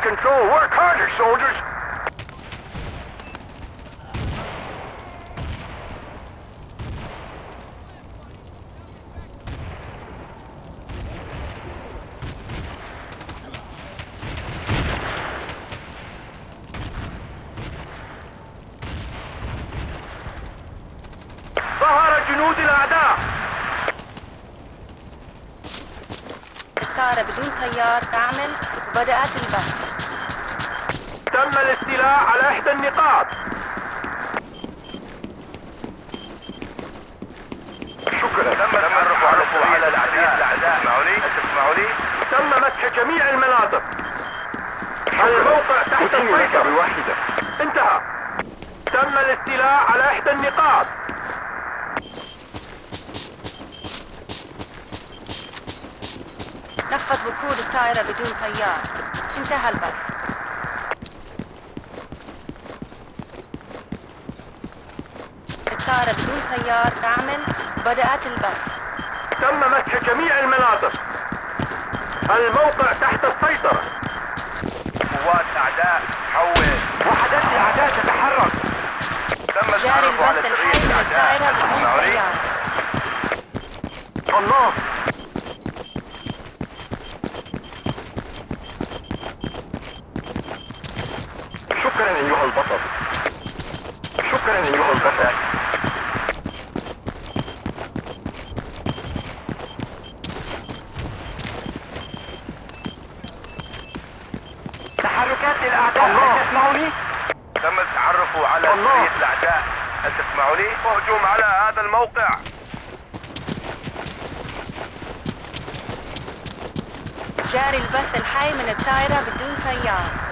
control. Work harder, soldiers. ظهر جنود الأعداء. طائرة بدون طيار تعمل وبدأت البث. تم الاستيلاء على إحدى النقاط. شكرا. تم التعرف على الأعداء. تسمعوني؟ تم مسح جميع المناطق. الموقع تحت السيطرة بواحدة. انتهى. تم الاستيلاء على إحدى النقاط. نفذ وقود الطائرة بدون طيار. انتهى البث. الطائرة بدون طيار تعمل وبدأت البث. تم مسح جميع المناطق. الموقع تحت السيطرة. قوات أعداء حول. وحدات الأعداء تتحرك. تم جاري التعرف على البث سرية الحي من الأعداء. الطائرة بدون طيار. الله. شكرا أيها البطل. شكرا أيها البطل. تحركات الأعداء. هل تسمعوني؟ تم التعرف على سرية الأعداء. هل تسمعوني؟ هجوم على هذا الموقع. جاري البث الحي من الطائرة بدون طيار.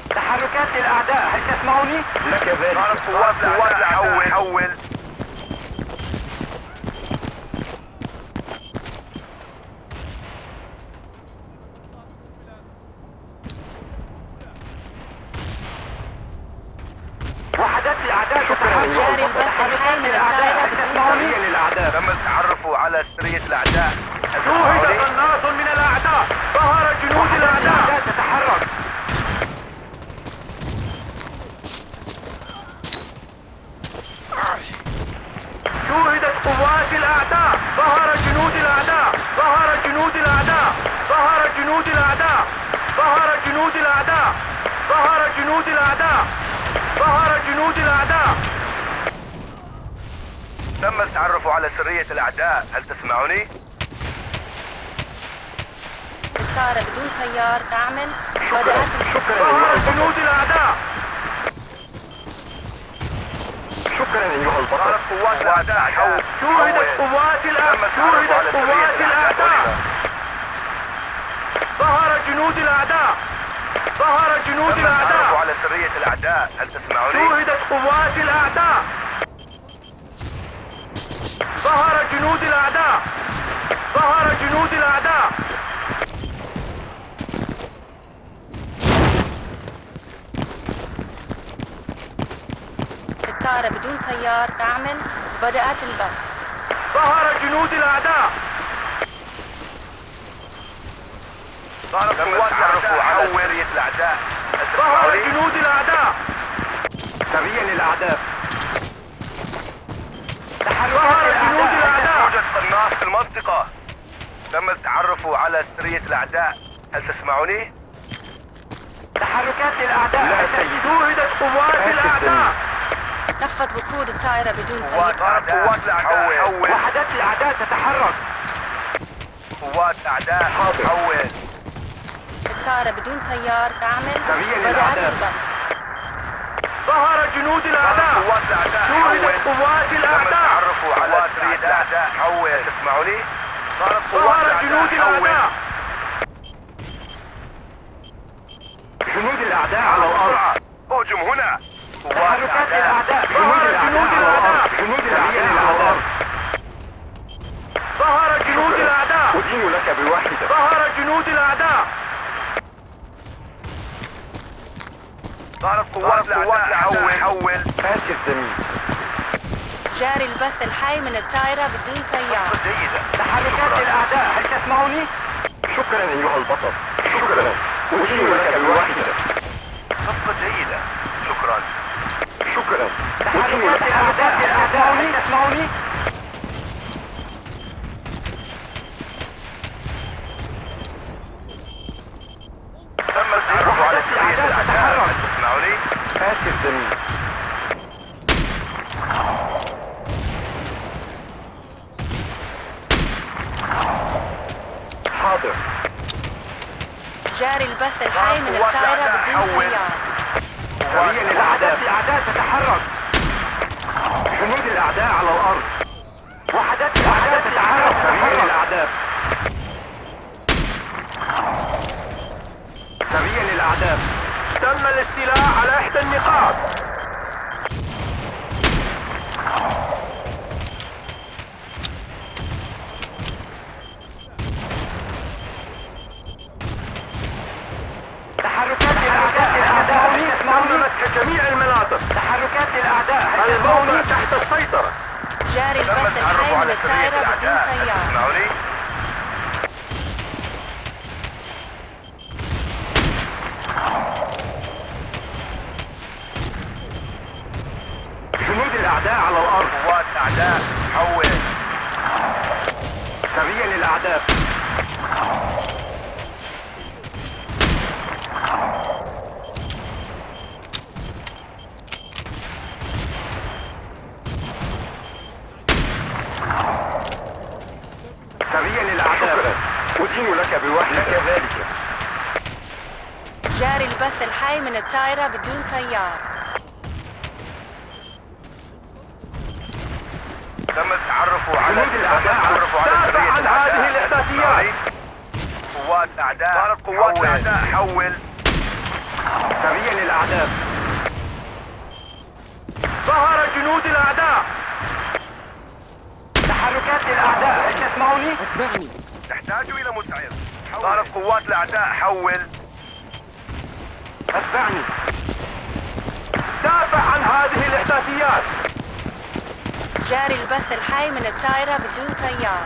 تحركات الأعداء. هل تسمعوني؟ لك ذلك. قوات الأعداء. حول. وحدات الأعداء تتحرك. جاري البث الحي من الطائرة بدون طيار. للأعداء. تم التعرف على سرية الأعداء. شوهد قناص من الأعداء. ظهر جنود الأعداء تتحرك. شوهدت قوات الأعداء. ظهر جنود الأعداء. ظهر جنود الأعداء. ظهر جنود الأعداء. ظهر جنود الأعداء. ظهر جنود الأعداء. ظهر جنود الأعداء. تم التعرف على سرية الأعداء. هل تسمعوني؟ الطائرة بدون طيار تعمل وبدأت البث. ظهر جنود الأعداء. شكرا أيها البطل. قوات الأعداء. شوهدت قوات الأعداء. شوهدت قوات الأعداء. ظهر جنود الأعداء. ظهر جنود الأعداء. على سرية الأعداء. هل تسمعوني؟ شوهدت قوات الأعداء. ظهر جنود الأعداء. ظهر جنود الأعداء. الطائرة بدون طيار تعمل وبدأت البث. ظهر جنود الأعداء. ظهر قوات الأعداء على سرية الأعداء. ظهر جنود الأعداء. سريا للأعداء. ظهر جنود الأعداء. يوجد قناص في المنطقة. تم التعرف على سرية الأعداء. هل تسمعوني؟ تحركات الأعداء. لا سيدي. شوهدت قوات الأعداء. نفذ وقود الطائرة بدون قوات طيار. الأعداء. وحدات الأعداء تتحرك. قوات أعداء. حول. الطائرة بدون طيار تعمل سريع وبدأت للأعداء. البث. ظهر جنود الأعداء. قوات الأعداء. شوهدت قوات الأعداء. تعرفوا على سرية الأعداء. حول. تسمعوني؟ ظهر جنود الأعداء. جنود الأعداء على الأرض. هجم هنا. تحركات الأعداء. ظهر جنود الأعداء. جنود الأعداء على الأرض. ظهر جنود الأعداء. أدين لك بواحدة. ظهر جنود الأعداء. ظهرت قوات الأعداء حول فاكر زميل. جاري البث الحي من الطائرة بدون طيار. جيدة. تحركات الأعداء، هل تسمعني؟ شكرا أيها البطل. شكرا. أدين لك بالواحدة. صفقة جيدة. شكرا. شكرا. تحركات الأعداء هل تسمعني؟ تم التعرف على سرية الأعداء. هل تسمعني؟ فاكر زميل. حاضر. جاري البث الحي من الطائرة بدون طيار. سريا الأعداء تتحرك. جنود الأعداء على الأرض. وحدات الأعداء تتحرك. سريا الأعداء. سريا الأعداء. تم الاستيلاء على إحدى النقاط. تحركات الأعداء هل تسمعني؟ مسح جميع المناطق. تحركات الأعداء هل الموضع تسمعني؟ تحت السيطرة. جاري تم البث التعرف الحي من على سرية الطائرة بدون الأعداء. هل طيار. تسمعني؟ جنود الأعداء على الأرض. قوات الأعداء حول. سريا الأعداء. سريا الأعداء. أدين لك بالوحدة. كذلك. جاري البث الحي من الطائرة بدون طيار. تم التعرف على جنود الأعداء. سرية عن هذه الإحداثيات. قوات الأعداء. ظهرت قوات الأعداء حول. سريا الأعداء. ظهر جنود الأعداء. تحركات الأعداء هل تسمعني؟ تحتاج إلى مساعد. ظهرت قوات الأعداء حول. أتبعني. دافع عن هذه الإحداثيات. جاري البث الحي من الطائرة بدون طيار.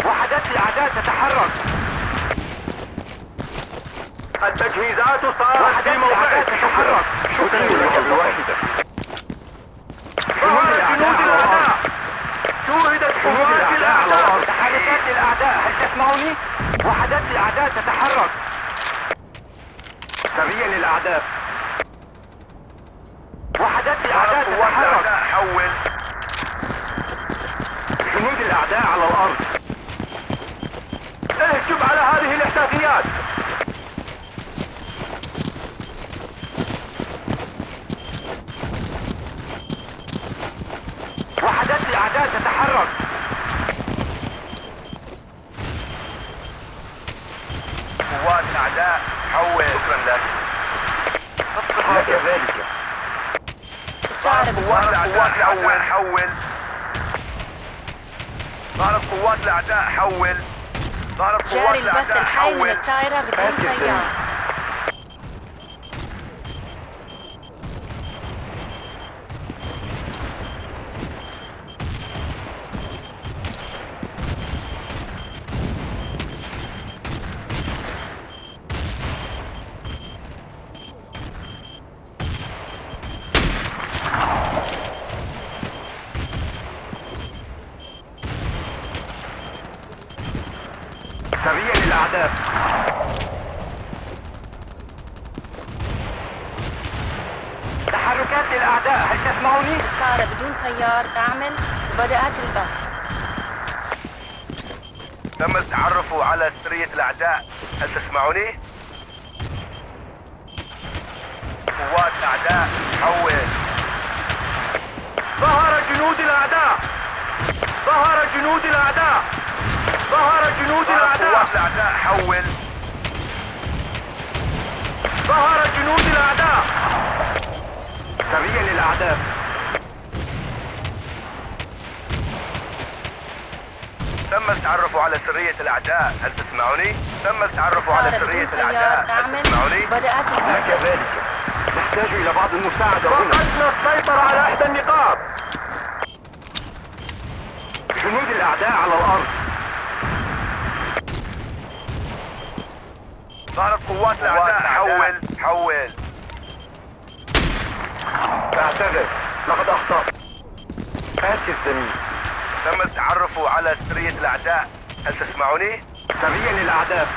وحدات الأعداء تتحرك. التجهيزات صارت في موقعك. تتحرك. أدين لك بالواحدة. ظهر جنود الأعداء. شوهدت جنود قوات الأعداء على الأرض. الأعداء. تحركات الأعداء هل تسمعني؟ وحدات الأعداء تتحرك. سريا الأعداء. وحدات الأعداء ظهرت قوات تتحرك. الأعداء حول. جنود الأعداء على الأرض. اهجم على هذه الإحداثيات. وحدات الأعداء تتحرك. قوات الأعداء حول. شكرا لك. كذلك. الطائرة قوات بدون الأعداء حول. ظهرت قوات الأعداء حول. ظهرت قوات جاري البث الأعداء الحي من حول. الطائرة بدون فاكر طيار. سريا الأعداء. تحركات الأعداء هل تسمعني؟ الطائرة بدون طيار تعمل وبدأت البث. تم التعرف على سرية الأعداء. هل تسمعني؟ قوات الأعداء حول. ظهر جنود الأعداء. ظهر جنود الأعداء. ظهر جنود الأعداء. قوات الأعداء حول. ظهر جنود الأعداء. سريا الأعداء. تم التعرف على سرية الأعداء، هل تسمعني؟ تم التعرف على سرية الأعداء، هل تسمعني؟ بدأت لك ذلك. نحتاج إلى بعض المساعدة هنا. فقدنا السيطرة على إحدى النقاط. جنود الأعداء على الأرض. ظهرت قوات الأعداء. حول. أعتذر، لقد أخطأت. آسف زميل. تم التعرف على سرية الأعداء، هل تسمعني؟ سريا للأعداء.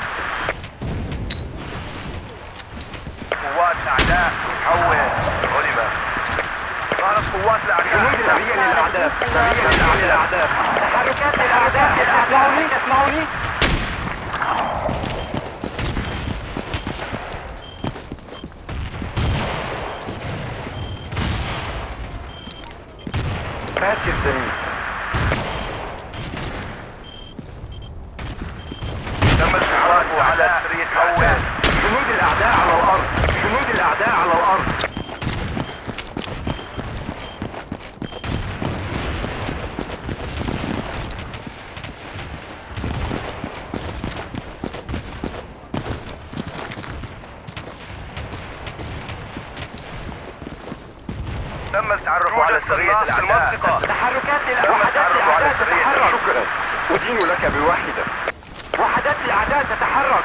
قوات الأعداء. حول. علم. ظهرت قوات الأعداء. جنود سريا للأعداء. سريا للأعداء. تحركات الأعداء. تسمعوني؟ آسف زميل. تم التعرف على سرية الأعداء. جنود الأعداء على الأرض. جنود الأعداء على الأرض. تم التعرف على سرية الأعداء. تحركات تم التعرف على سرية تتحرك. شكرا. أدين لك بواحدة. وحدات الأعداء تتحرك.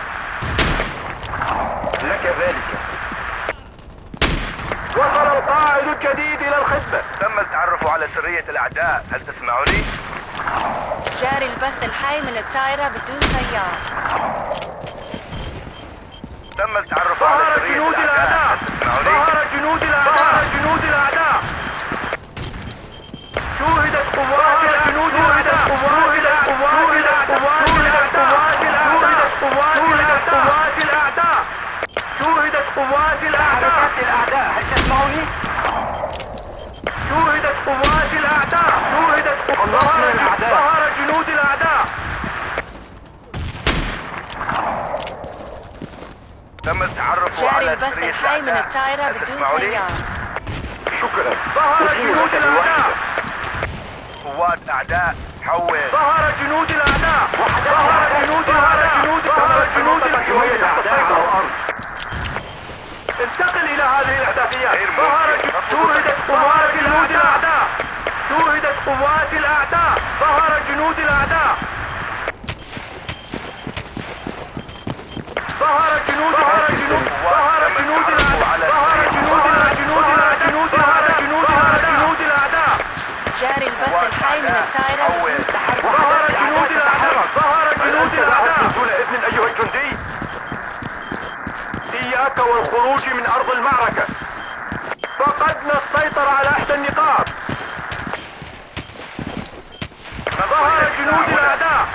لك ذلك. وصل القائد الجديد إلى الخدمة. تم التعرف على سرية الأعداء، هل تسمعني؟ جاري البث الحي من الطائرة بدون سيار. تم التعرف على سرية الأعداء، هل تسمعني؟ ظهر جنود الأعداء. شوهدت قوات الأعداء. تحركات الأعداء. هل تسمعوني؟ شوهدت قوات الأعداء. ظهر جنود الأعداء. تم التعرف جاري على البث سرية الحي من الأعداء، الطائرة هل بدون تسمعني؟ سيار. شكرا. ظهر أدين جنود لك الأعداء. بواحدة. قوات الأعداء. حول. ظهر جنود الأعداء. جنود الأعداء على الأرض. انتقل إلى هذه الإحداثيات. شوهدت قوات جنود الأعداء. ظهر جنود الأعداء. جاري البث الحي من الطائرة بدون ظهر جنود الأعداء. دون إذن أيها الجندي. إياك والخروج من أرض المعركة. فقدنا السيطرة على إحدى النقاط. ظهر جنود الأعداء.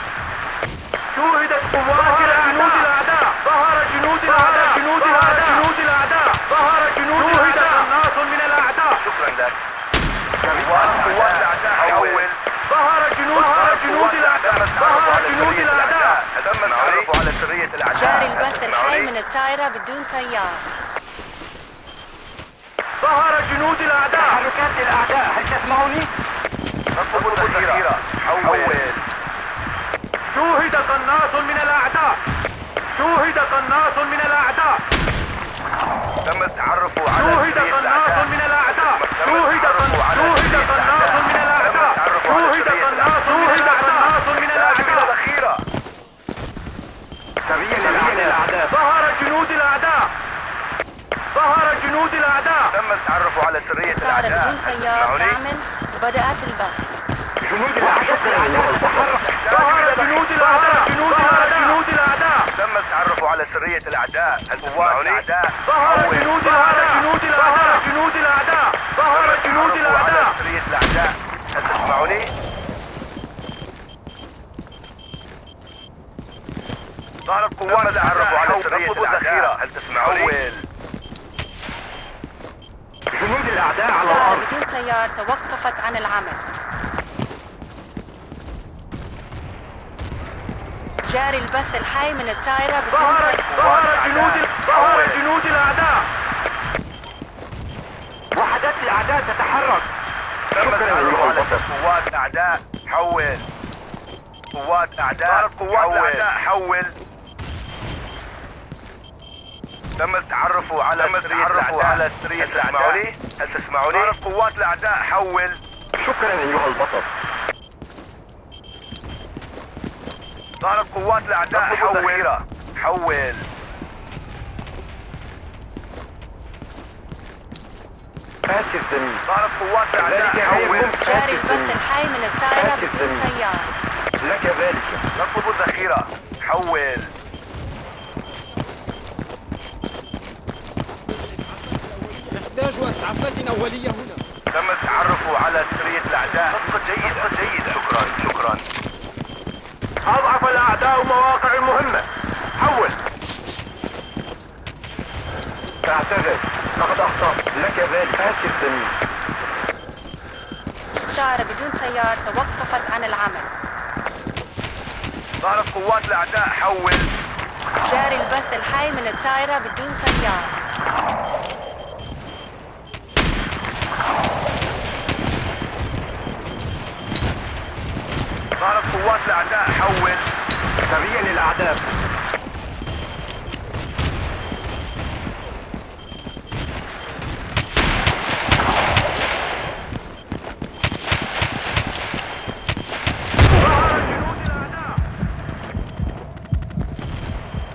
شوهدت قوات الأعداء. ظهر جنود الأعداء. قناص من الأعداء. شكرا لك. قوات الأعداء. حول. ظهر جنود الأعداء. تم التعرف على سرية الأعداء. جاري البث الحي من الطائرة بدون سيار. ظهر جنود الأعداء. تحركات الأعداء. هل تسمعوني؟ رصد الذخيرة. حول. شوهد قناص من الأعداء. تم التعرف على شوهد قناص من الأعداء. سريا للأعداء. ظهر جنود الأعداء. تم التعرف على سرية طائرة الأعداء. بدون سيار تعمل. بدأت البث. جنود الأعداء تتحرك. تم التعرف على سرية الأعداء. هل تسمعني؟ ظهر جنود الأعداء. على سرية الأعداء. هل تسمعني؟ ظهرت قوات التعرف على سرية الأعداء. هل تسمعني؟ جنود الأعداء على طائرة الأرض. بدون سيار توقفت عن العمل. جاري البث الحي من الطائرة بدون سيار. ظهر جنود الأعداء. وحدات الأعداء تتحرك. تم التعرف على قوات الأعداء. حول. قوات أعداء. قوات الأعداء حول. تم التعرف على سرية الأعداء. هل تسمعوني؟ قوات الأعداء حول. شكرا أيها البطل. ضرب قوات الأعداء حول. حول. آسف زميل. ضرب قوات الأعداء حول. جاري البث الحي من الطائرة بدون سيارة. لك ذلك. نطلب الذخيرة. حول. نحتاج اسعافات اوليه هنا. تم التعرف على سرية الأعداء. جيدة. شكرا. أضعف الأعداء مواقع مهمة. حول. اعتذر، لقد أخطأت. لك ذلك. آسف زميل. الطائرة بدون سيارة توقفت عن العمل. ضرب قوات الأعداء حول. جاري البث الحي من الطائرة بدون سيارة. ضرب قوات الأعداء حول. سريع للأعداء. ظهر جنود الأعداء.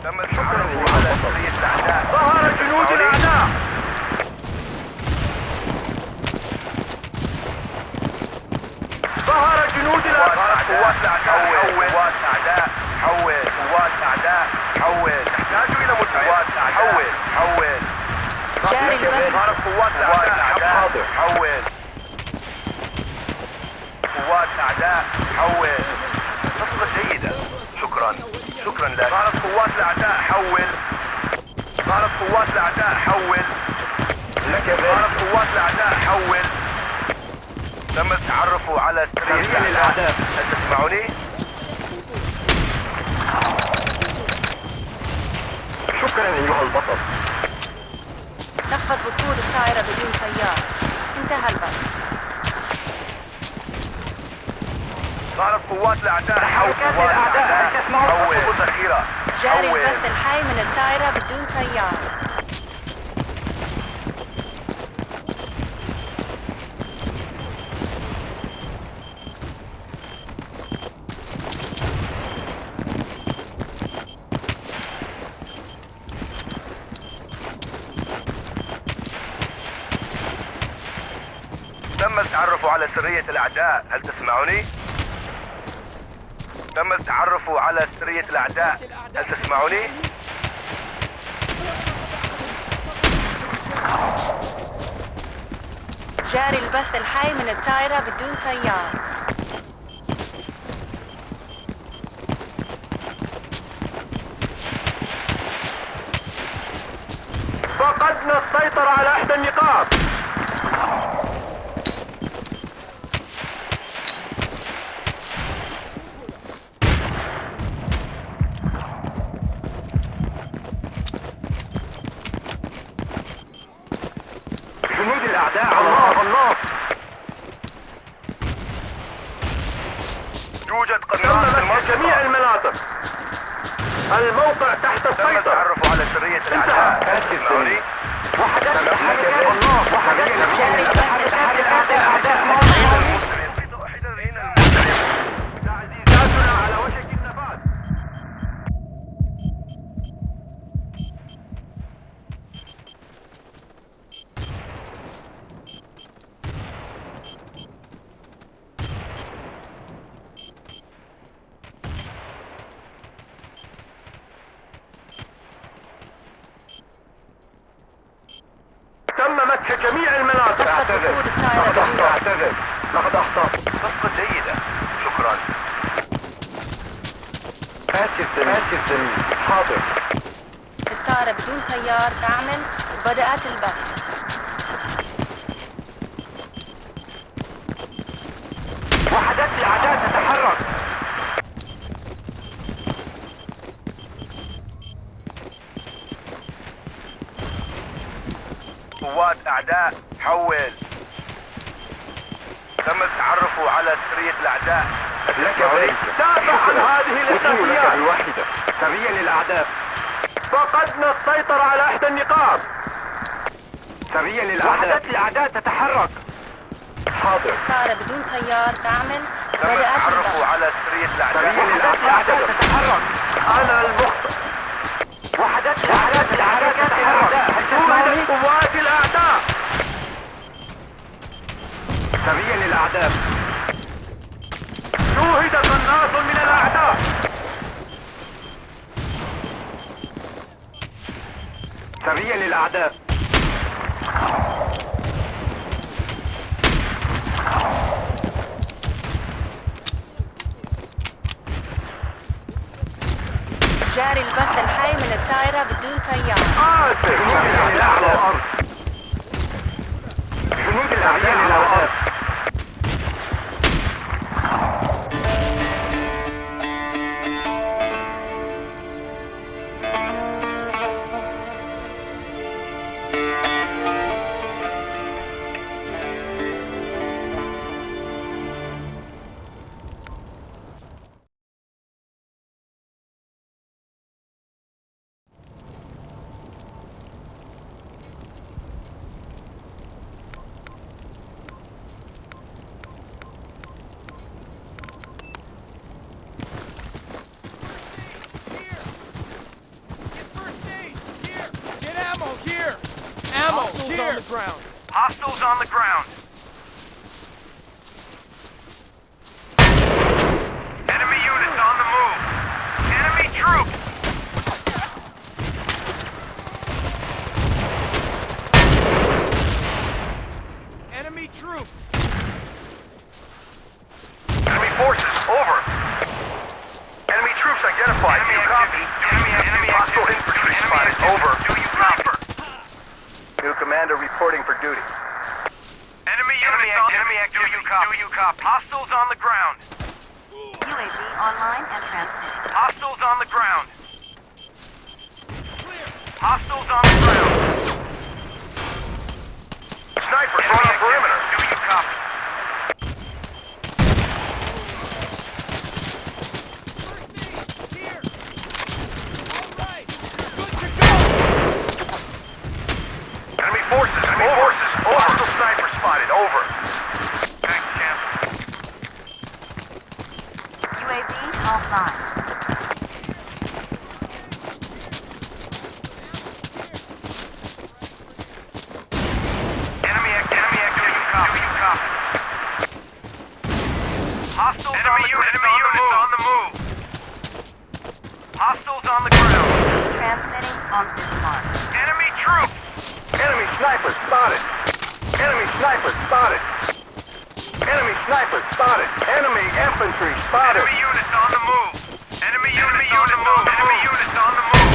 تم التعرف على سرية الأعداء. ظهر جنود الأعداء. ظهر جنود الأعداء. قوات الأعداء حول. قوات الأعداء حول. نحتاج إلى مساعدة. حول. جاري البث. ضرب قوات الأعداء. حول. قوات الأعداء حول. نصرة جيدة. شكرا لك. ضرب قوات الأعداء حول. لك ذلك. ضرب قوات الأعداء حول. تم التعرف على سرية الأعداء. هل تسمعوني؟ شكرا أيها البطل. نفذ وصول الطائرة بدون سيارة. انتهى البث. ضرب قوات الأعداء حول. حركات الأعداء. هل تسمعون؟ حول. ذخيرة. جاري حول. البث الحي من الطائرة بدون سيارة. تم التعرف على سرية الأعداء. هل تسمعوني؟ تم التعرف على سرية الأعداء. هل تسمعوني؟ جاري البث الحي من الطائرة بدون سيارة. فقدنا السيطرة على إحدى النقاط. جنود الأعداء على الله. يوجد قناص في جميع المناطق. الموقع تحت السيطرة. تم التعرف على سرية الأعداء. تسمعوني؟ وحدث جاري البث الحي. تعزيزاتنا على وشك النفاذ. تم مسح جميع المناطق. اعتذر. لقد أخطأت. صفقة جيدة. شكرا. آسف زميل. حاضر. الطائرة بدون سيار تعمل. بدأت البث. وحدات الأعداء تتحرك. قوات أعداء حول. تم التعرف على سرية الأعداء. لك عليك. دافع عن هذه أتم لك الإحداثيات. بالواحدة. سريا للأعداء. فقدنا السيطرة على إحدى النقاط. سريا للأعداء. وحدات الأعداء تتحرك. حاضر. طائرة بدون طيار تعمل تم بدأت التحرك الضغط. على سرية الأعداء. سريع وحدات الأعداء تتحرك. أنا المخطئ. وحدات الأعداء تتحرك. شوهدت قوات الأعداء. سريا للأعداء. شوهد قناص من الأعداء. سريا للأعداء. جاري البث الحي من الطائرة بدون طيار. جنود الأعداء على الأرض. جنود الأعداء على الأرض. Get ammo here! Ammo Hostiles here! on the ground. Hostiles on the ground. Enemy units on the move. Enemy troops. Enemy troops! Enemy forces, over. Enemy troops identified. Do you copy? Enemy hostile infantry spotted. Over. Do you copy? New commander reporting for duty. Enemy activity. Do you copy? Hostiles on the ground. UAV online and transmitting. Hostiles on the ground. Hostiles on the ground. Snipers on the perimeter. Do you copy? Here! Alright! Good to go! Enemy forces. Over. Hostile sniper spotted. Over. Thanks, Champ. UAV offline. Enemy activity. Do you copy? Hostiles on the move. Hostiles on the ground. Transmitting on this mark. Enemy troops. Enemy sniper spotted. Enemy sniper spotted. Enemy sniper spotted. Enemy infantry spotted. Enemy units on the move. Enemy units on the move. Enemy units on the move.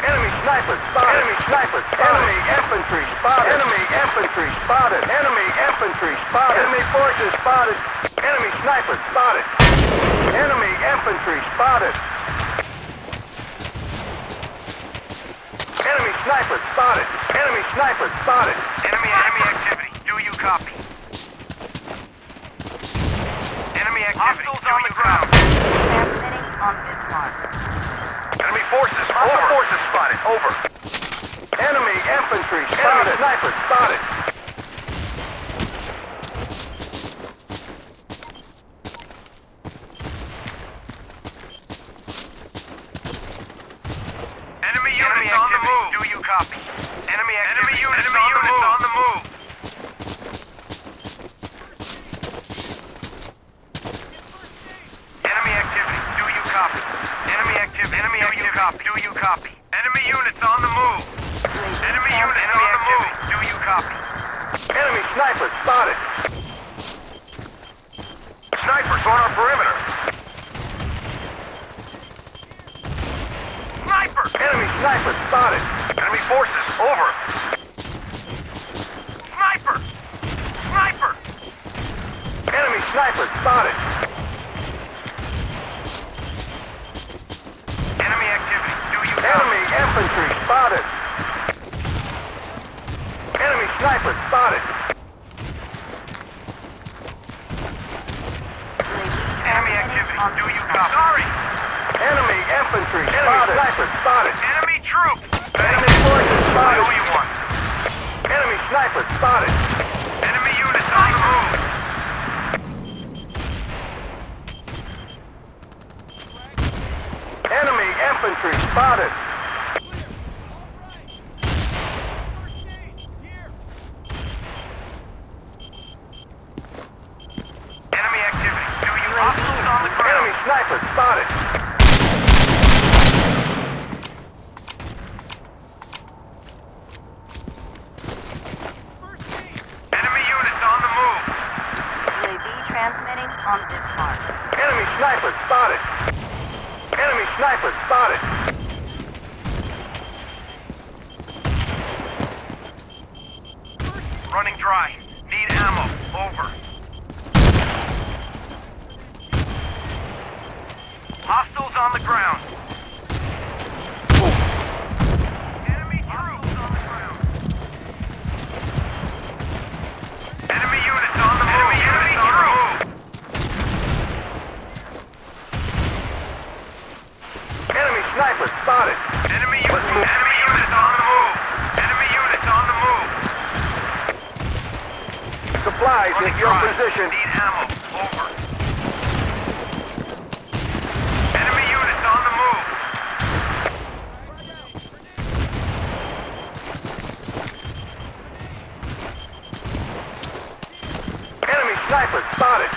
Enemy sniper spotted. Enemy sniper spotted. Enemy infantry spotted. Enemy infantry spotted. Enemy infantry spotted. Enemy forces spotted. Enemy sniper spotted. Enemy infantry spotted. Enemy sniper spotted. Enemy sniper spotted. Enemy activity. Do you copy? Enemy activity. Hostiles on the ground. Transmitting on this mark. Enemy forces. Over. Forces spotted. Over. Enemy infantry spotted. Enemy sniper spotted. Enemy units on the move. Do you copy? Enemy units on the move. Enemy activity. Do you copy? Enemy activity. Do you copy? Do you copy? Enemy units on the move. Enemy units on the move. Do you copy? Enemy sniper spotted. Snipers on our perimeter. Sniper! Enemy sniper spotted. Enemy forces over. Sniper! Sniper! Enemy sniper spotted. Enemy activity. Do you copy? Enemy infantry spotted. Enemy sniper spotted. on Do this you map. copy? Sorry. Enemy infantry spotted. Sniper spotted. Enemy troop. Enemy forces I spotted. owe you one. Enemy sniper spotted. Enemy units on the move. Enemy infantry spotted. Enemy activity. Do you UAV hostiles on the ground? Enemy sniper spotted. Enemy units on the move. UAV transmitting on this mark. Enemy sniper spotted. Enemy sniper spotted. Running dry. Need ammo. Over. Hostiles on the ground. Enemy troops on the ground. Enemy units on the move. Enemy units on the move. Enemy sniper spotted. Enemy units on the move. Enemy units on the move. Supplies Running at your dry. position. Need ammo. Over. Enemy units on the move. Enemy sniper spotted.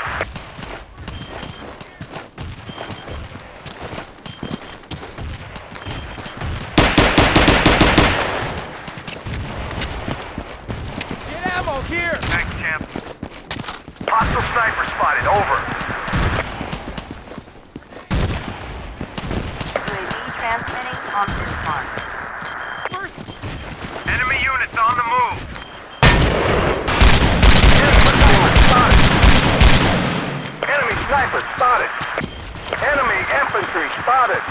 Get ammo here! Thanks, champ. Hostile sniper spotted. Over. UAV transmitting on this mark. Enemy units on the move. Enemy sniper spotted. Enemy infantry spotted.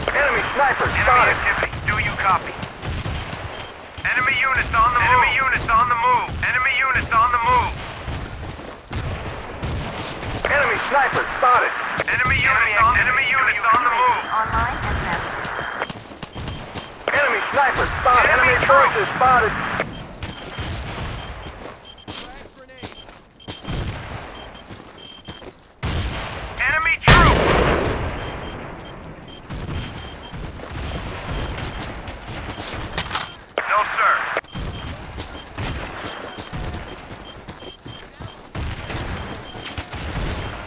Enemy sniper Enemy spotted. activity. Do you copy? Enemy units on the move. Enemy units on the move. Enemy units on the move. Enemy sniper spotted. Enemy units on the move. Online and message. Enemy sniper spotted. Enemy Enemy troop. forces spotted. Enemy troop. No, sir.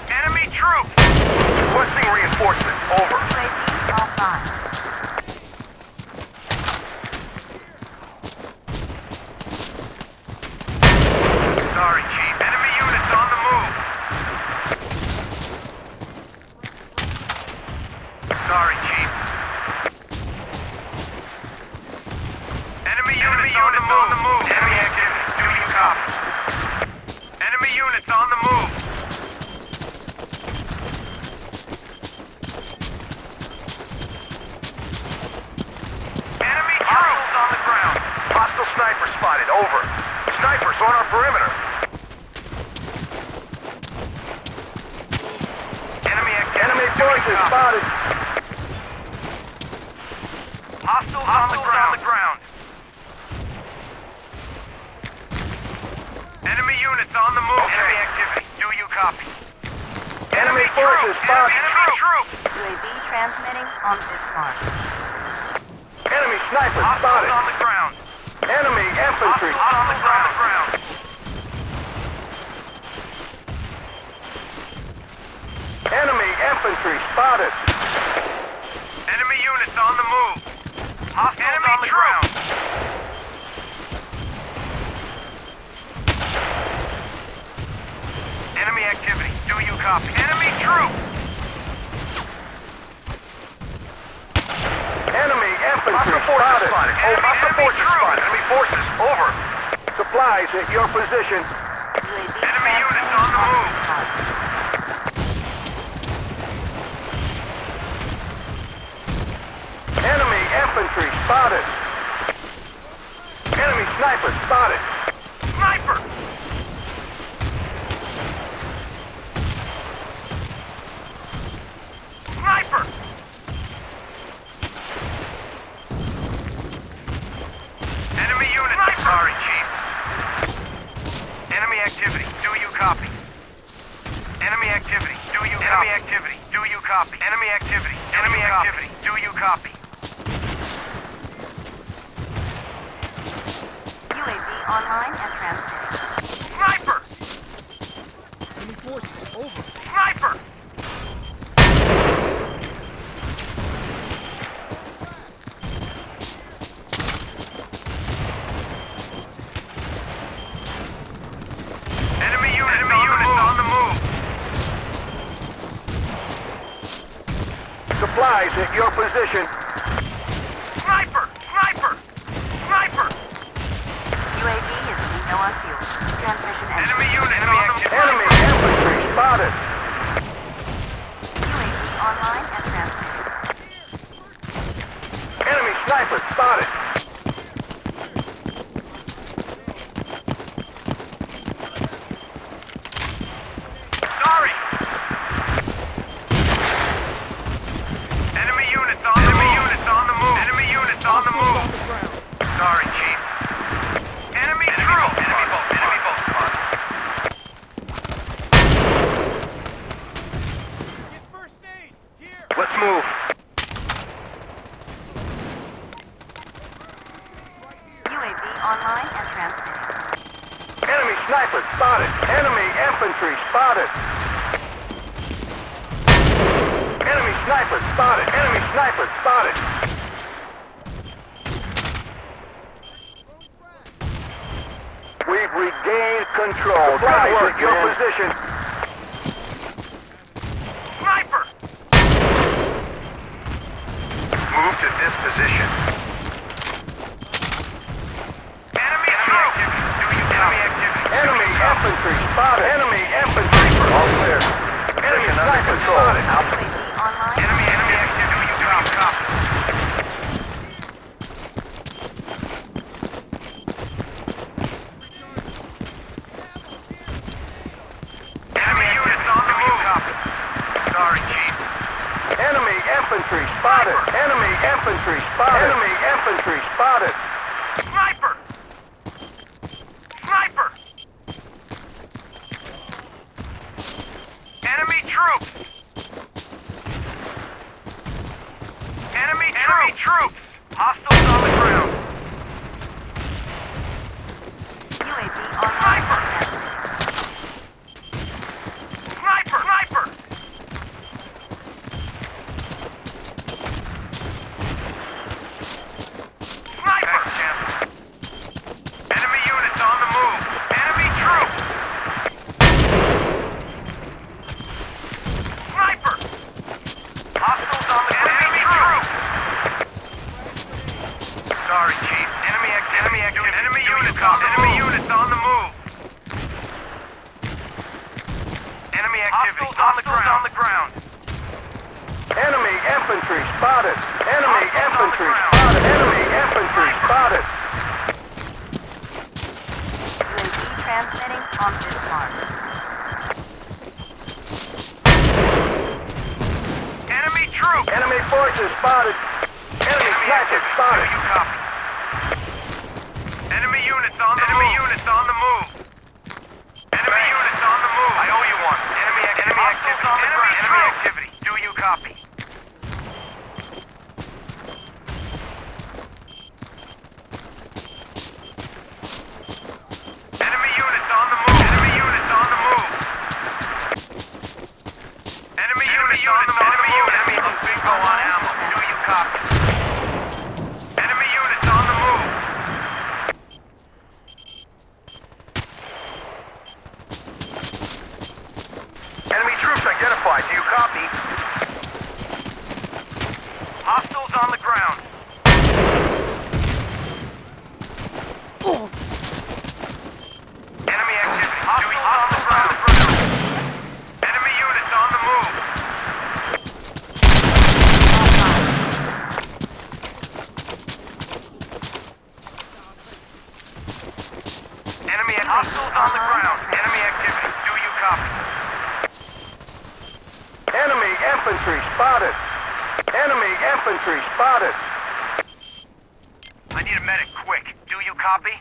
Enemy troop. Requesting reinforcements. Over. UAV offline. Sorry, Chief. Enemy units on the move. Sorry, Chief. Enemy units on the move. Enemy activity. Do you copy? Enemy units on the move. Enemy troops on the ground. Hostile sniper spotted. Over. Snipers on our perimeter. Enemy Forces spotted. Hostiles on the ground. Enemy units on the move. Enemy activity. Do you copy? Enemy forces spotted. Enemy troop. UAV transmitting on this mark. Enemy sniper Hostiles spotted. on the ground. Enemy infantry. Hostiles on the ground. Enemy infantry spotted. Enemy units on the move. Hostiles on the ground. Enemy activity. Do you copy? Enemy troop. Enemy infantry spotted. Hostile forces spotted. Enemy forces. Over. Supplies at your position. UAV Enemy units transmitting on the move. this mark. Enemy infantry spotted. sniper spotted. Sniper! Sniper! Enemy unit. Sniper. Sorry, Chief. Enemy activity. Do you copy? Enemy activity. Do you copy? Enemy activity. Do you copy? Enemy activity. Enemy activity. Do you copy? UAV online and transmitting. Sniper! Enemy forces, over. Sniper! Enemy unit on the move. Supplies at your position. Sniper! Sniper! Sniper! UAV is low on fuel. Transmission ended. Enemy unit on the Enemy infantry spotted. UAV online and transmitting. Enemy sniper spotted. Sorry! Enemy units on the move. Enemy units on the move. On the ground. Sorry, Chief. Enemy troops. Enemy boat. Spotted. Get first aid. Here. Let's move. UAV online and transmitting. Enemy sniper spotted. Enemy infantry spotted. Enemy sniper spotted. Enemy sniper spotted. We've regained control. Good work, your position. Sniper! Move to this position. Enemy activity. Do you enemy activity? Enemy infantry spotted. Enemy infantry. All clear. Enemy sniper spotted. UAV online. Enemy activity. Do you copy? Enemy units on the move. Sorry, Chief. Enemy infantry spotted. Enemy infantry spotted. Enemy infantry spotted. Sniper! Sniper! Enemy troops! Enemy troops! Hostiles on the ground! UAV online and transmitting. Sniper! Sniper! Sniper! Enemy units on the move! Enemy troops! Sniper! Hostiles on the ground! Enemy troops! Sorry, Chief. Enemy activity. Enemy units on the move. Enemy units on the move. Enemy activity. Hostiles on the ground. Enemy infantry spotted. Enemy infantry spotted. Enemy infantry spotted. UAV transmitting on this mark. Enemy troops. Enemy forces spotted. Enemy sniper spotted. Do you copy? Enemy units on the move. Enemy units on the move. Enemy units on the move. I owe you one. Enemy activity. Enemy activity. Do you copy? Enemy units on the move. Enemy units on the move. Enemy units on the move. Enemy on bingo on ammo. Do you copy? Enemy units on the move. on the ground. Enemy activity. Do you copy? Enemy infantry spotted. Enemy infantry spotted. I need a medic, quick. Do you copy?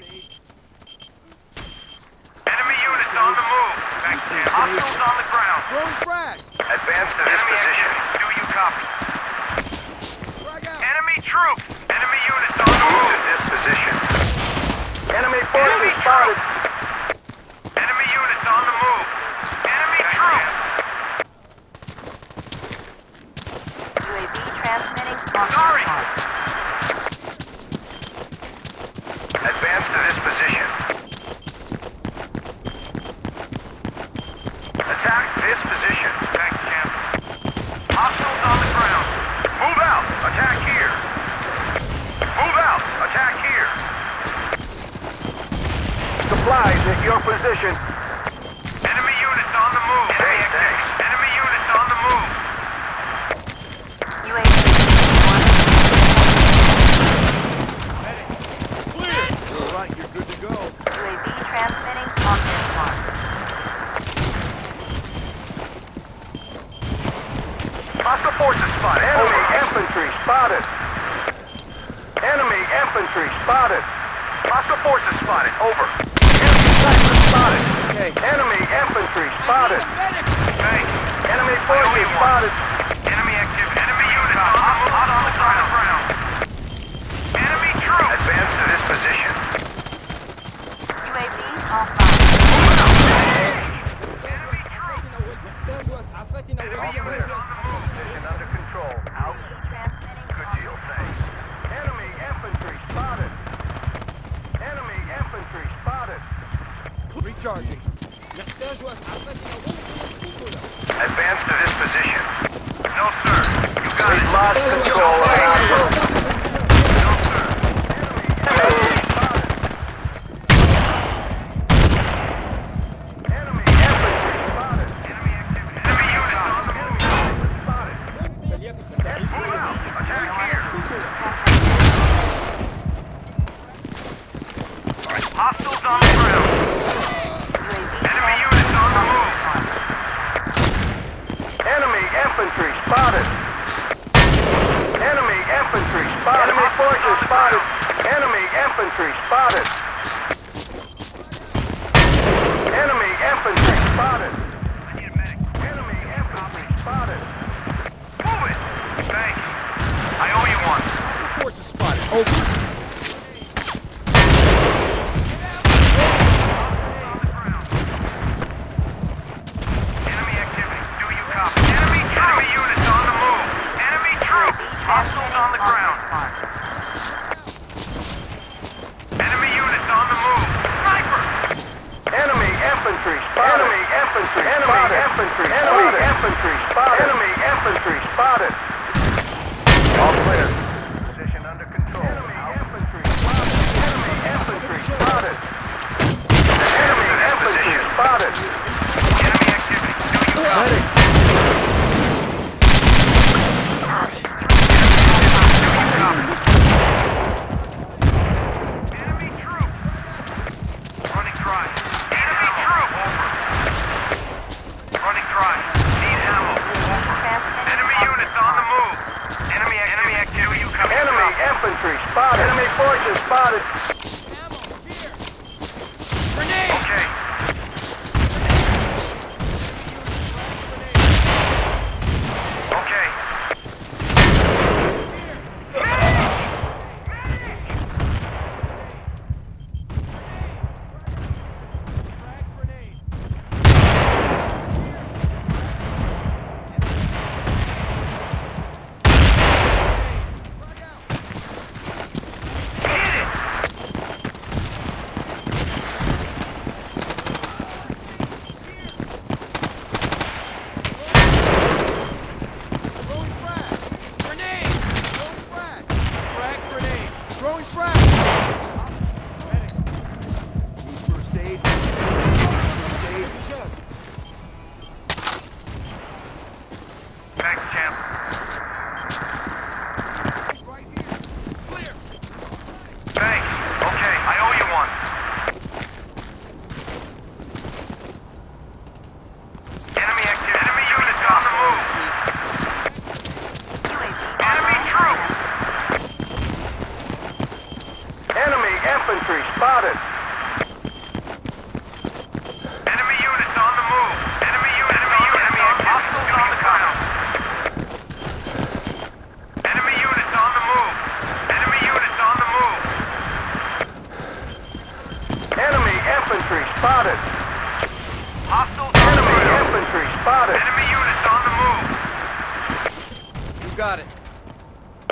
Enemy units on the move. Back to hostiles on the ground. Throwing frag. Advance to this position. Do you copy? Frag out. Enemy troops. Enemy units on the move. To this position. Enemy forces spotted. Enemy units on the move. Enemy troops. UAV transmitting Sorry. on Advance to this position. Attack this position. Thanks, Champ. Hostiles on the ground. Move out. Attack here. Move out. Attack here. Supplies at your position. Enemy units on the move. Enemy activity. Enemy units on the move. UAV Clear. All right, you're good to go. UAV transmitting on this mark. Hostile forces spotted. Enemy infantry spotted. Enemy infantry spotted. Hostile forces spotted. Over. Enemy sniper spotted. Okay. Enemy infantry spotted. Medic. Thanks. Enemy I owe forces you one. spotted. Enemy activity. Enemy units on the move. On the ground. Enemy troops. Advance to this position. UAV offline. Enemy troops. Enemy units on the move. Position under control. Out. UAV transmitting Good on deal, this thanks. Enemy infantry spotted. Enemy infantry spotted. Recharging. Advance to this position. No, sir. You got We've it. lost control of Alpha. No, sir. Enemy infantry spotted. Enemy activity. Enemy units on the move. Spotted. Move out. Attack here. Hostiles on the ground. Enemy units on the move. Enemy infantry spotted. Enemy infantry spotted. Enemy forces spotted. Enemy infantry spotted. Enemy infantry spotted. I need a medic. Enemy infantry spotted. Move it. Thanks. I owe you one. Hostile forces spotted. Over. Enemy activity. Do you copy? Enemy units on the move. Enemy troops. Hostiles on the ground. Enemy units on the move. Sniper. Enemy infantry spotted. Enemy infantry. Enemy infantry. Enemy infantry spotted. Enemy infantry spotted. All clear. Position under control. Enemy infantry spotted. Enemy infantry spotted. Enemy infantry spotted. Enemy activity. Do you copy? Medic. Enemy troop. Running dry. Enemy troop. Over. Running dry. Need ammo. Over. Enemy units on the move. Enemy activity. spotted. Enemy units on the move. You got it.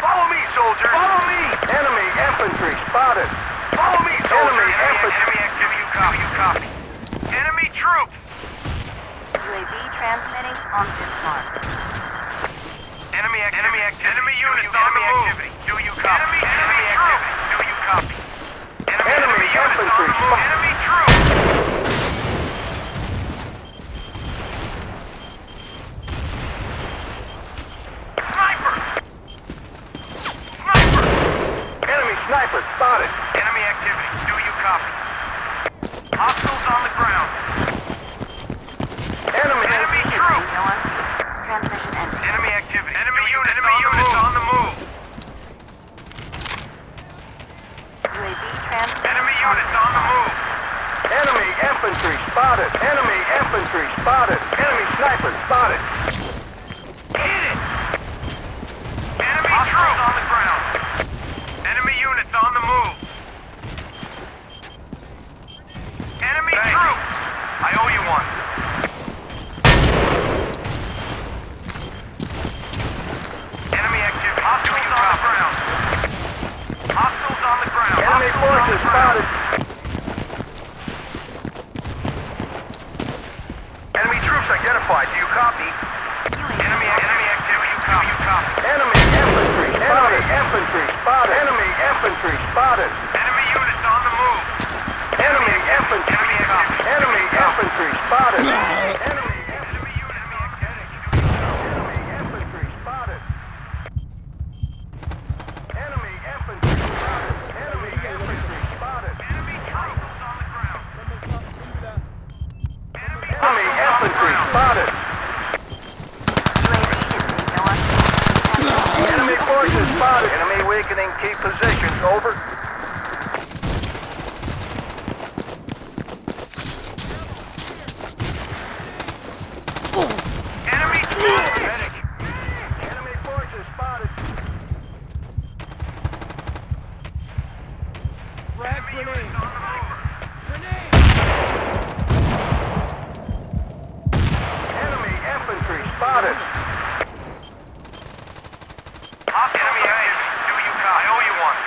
Follow me, soldiers. Follow me. Enemy infantry spotted. Follow me, soldiers. Enemy activity. You copy. Enemy troops. UAV transmitting on this mark. Enemy units on the move. Do you copy? Enemy activity. Do you copy? Enemy infantry. Enemy troops. Sniper. Enemy sniper spotted. Enemy activity. Do you copy? Hostiles on the ground. Enemy troops. No one. Transmission ended. Enemy activity. Enemy units on the move. UAV transmitting Enemy units on the move. Enemy infantry spotted. Enemy infantry spotted. Enemy sniper spotted. Hit it. Enemy troops on the ground. Enemy units on the move. Enemy troops. I owe you one. Enemy activity. Hostiles on the ground. Hostiles on the ground. Enemy forces spotted. Enemy troops identified. Do you copy? Enemy activity. You copy. Enemy infantry. Enemy infantry spotted. Enemy infantry spotted. Enemy units on the move. Enemy infantry. Enemy infantry spotted. Enemy infantry spotted. Enemy infantry spotted. Enemy infantry spotted. Enemy troops on the ground. Enemy infantry spotted. Enemy forces spotted. Enemy weakening key positions. Over. Enemy medic. Enemy forces spotted. Frag grenade. Grenade. Enemy infantry spotted. Enemy active. Do you copy? I owe you one.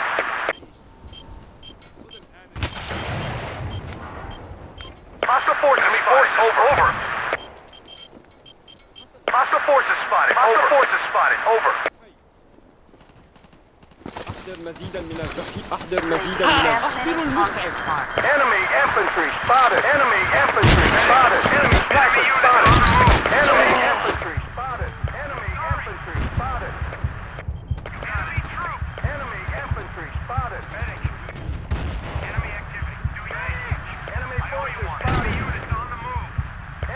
Hostile forces. Enemy force. Over. Hostile forces spotted. Hostile forces spotted. Over. أحضر مزيدا من الذخيرة. أحضر مزيدا من أحضر المسعف. Enemy infantry spotted. Enemy infantry spotted. Enemy sniper spotted. Enemy infantry spotted. Enemy infantry spotted. Enemy troops. Enemy infantry spotted. Medic. Enemy activity. Do you Enemy forces spotted. Enemy units on the move.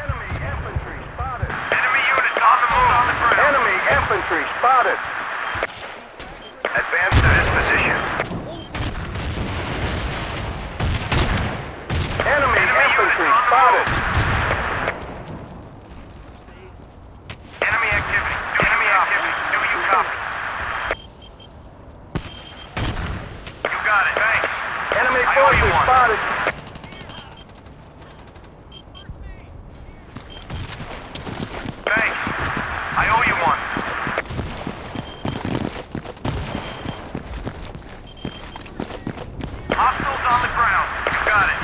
Enemy infantry spotted. Enemy units on the move. Enemy infantry spotted. Advance to this position. Enemy infantry spotted. Enemy activity. Do you copy? You got it. Thanks. Enemy forces spotted. Thanks. I owe you one. Hostiles on the ground. You got it.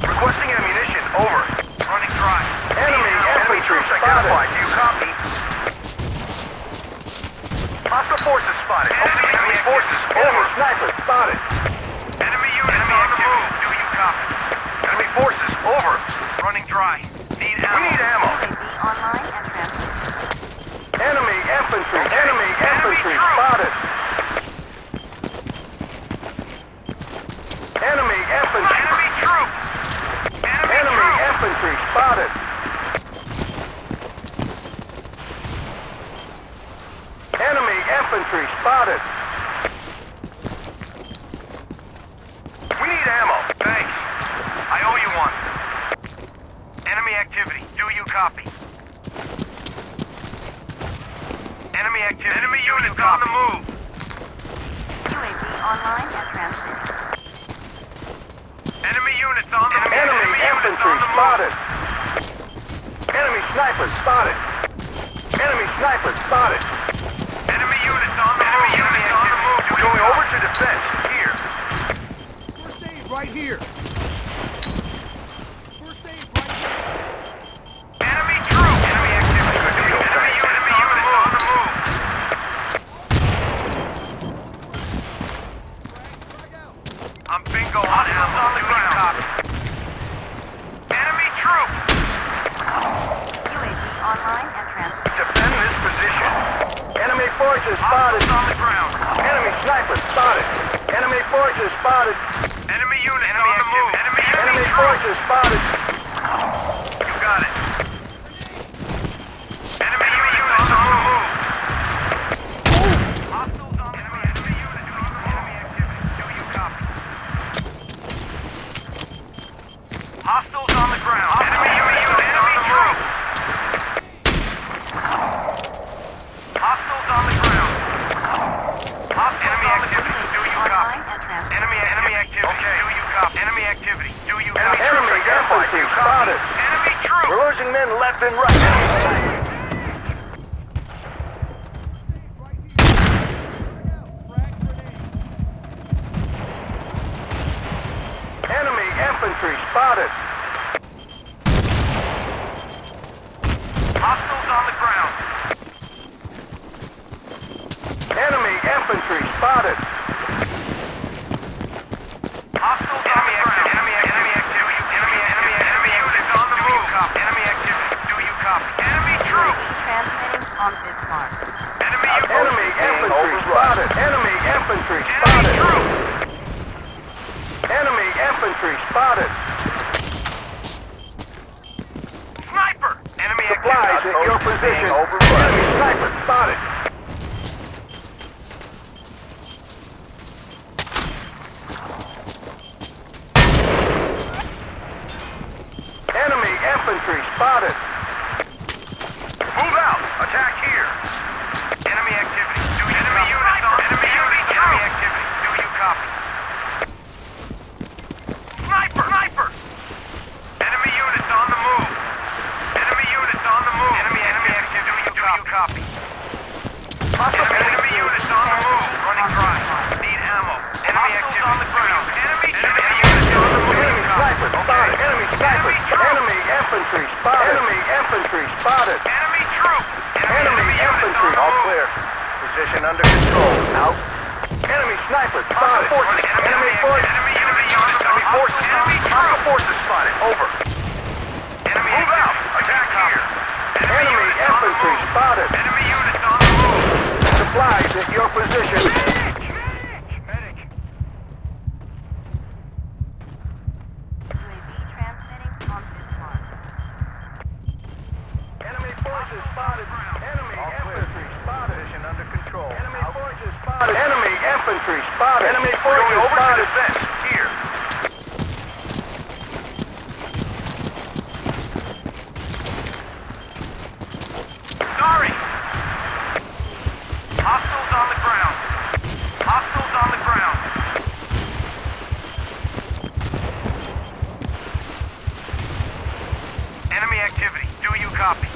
Requesting ammunition. Over. Running dry. Enemy infantry identified. Do you copy? Hostile forces spotted. Enemy forces. Over. Sniper spotted. Enemy units on the move. Do you copy? Enemy forces. Over. Running dry. Need ammo. We need ammo. UAV online and transmitting. Enemy infantry. Enemy infantry spotted. Enemy infantry. Enemy troops. Enemy infantry spotted. Enemy infantry spotted. We need ammo. Thanks. I owe you one. Enemy activity. Do you copy? Enemy activity. Enemy units on the move. UAV online and transmitting. Enemy units on the move. Enemy infantry spotted. Enemy sniper spotted. Enemy sniper spotted. Enemy units on the move. Enemy units on the move. Going over to defense. Here. First aid right here. First aid right here. Enemy troop. Enemy activity. Good deal. Enemy units on the move. Frag out. I'm bingo on ammo. On the ground. Enemy troop. UAV online and transmitting. Defend this position. Enemy forces spotted. On the ground. Enemy sniper spotted. Enemy forces spotted. Enemy unit on the move. Enemy forces spotted. You got it. Enemy unit on the move. Hostiles on the ground. Enemy unit on the enemy activity. Do you copy? Hostiles on the ground. Enemy unit. Enemy troop. Hostiles on the ground. Enemy activity. Do you copy? Online and transmitting. Enemy activity. Okay. Do you copy? Enemy activity. Do you copy? Enemy infantry spotted. Enemy troops. We're losing men left and right. Enemy infantry spotted. Hostiles on the ground. Enemy infantry spotted. Hostiles on the ground. Enemy activity. Enemy units on the move. Enemy activity. Do you copy? Enemy troops. UAV transmitting on this mark. Enemy infantry spotted. Enemy infantry spotted. Enemy infantry spotted. Sniper. Enemy supplies at your position. Enemy sniper spotted. Enemy infantry spotted. Move out. Attack here. Enemy activity. Do you enemy units on enemy unit. Enemy activity. Do you copy? Sniper. Enemy units on the move. Enemy units on the move. Enemy activity. Do you copy? Enemy units on the move. Running dry. Need ammo. Enemy activity on the ground. Enemy units on the move. Enemy sniper spotted. Enemy sniper. Enemy infantry spotted. Enemy infantry spotted. Enemy troop. Enemy infantry. All clear. Position under control. Out. Enemy sniper spotted. Enemy forces. Enemy forces. Enemy forces spotted. Over. Enemy move out. Attack here. Enemy infantry spotted. Enemy units on the move. Supplies at your position. Medic. UAV transmitting on this mark. Enemy forces spotted. Enemy infantry spotted. Position under control. Enemy forces spotted. Enemy infantry spotted. Enemy forces over spotted. To defense. Here. Sorry. Hostiles on the ground. Hostiles on the ground. Enemy activity. Do you copy?